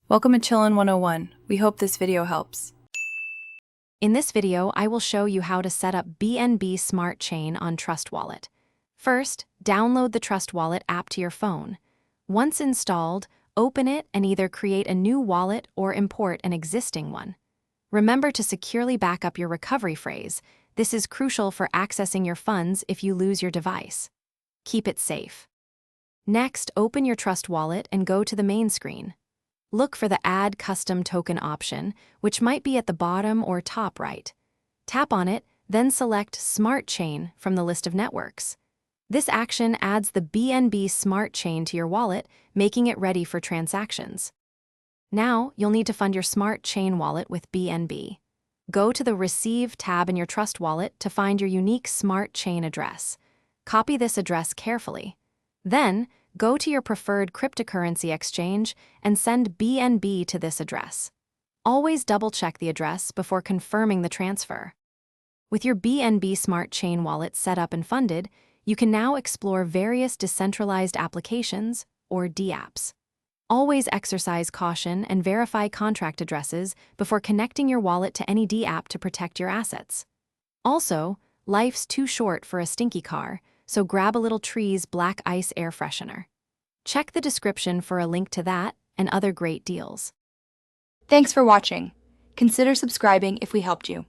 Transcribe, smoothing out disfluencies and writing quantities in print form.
Welcome to Chillin' 101. We hope this video helps. In this video, I will show you how to set up BNB Smart Chain on Trust Wallet. First, download the Trust Wallet app to your phone. Once installed, open it and either create a new wallet or import an existing one. Remember to securely back up your recovery phrase. This is crucial for accessing your funds if you lose your device. Keep it safe. Next, open your Trust Wallet and go to the main screen. Look for the Add Custom Token option, which might be at the bottom or top right. Tap on it, then select Smart Chain from the list of networks. This action adds the BNB Smart Chain to your wallet, making it ready for transactions. Now, you'll need to fund your Smart Chain wallet with BNB. Go to the Receive tab in your Trust Wallet to find your unique Smart Chain address. Copy this address carefully. Then, go to your preferred cryptocurrency exchange and send BNB to this address. Always double-check the address before confirming the transfer. With your BNB Smart Chain wallet set up and funded, you can now explore various decentralized applications, or dApps. Always exercise caution and verify contract addresses before connecting your wallet to any dApp to protect your assets. Also, life's too short for a stinky car, so grab a little Tree's Black Ice air freshener. Check the description for a link to that and other great deals. Thanks for watching. Consider subscribing if we helped you.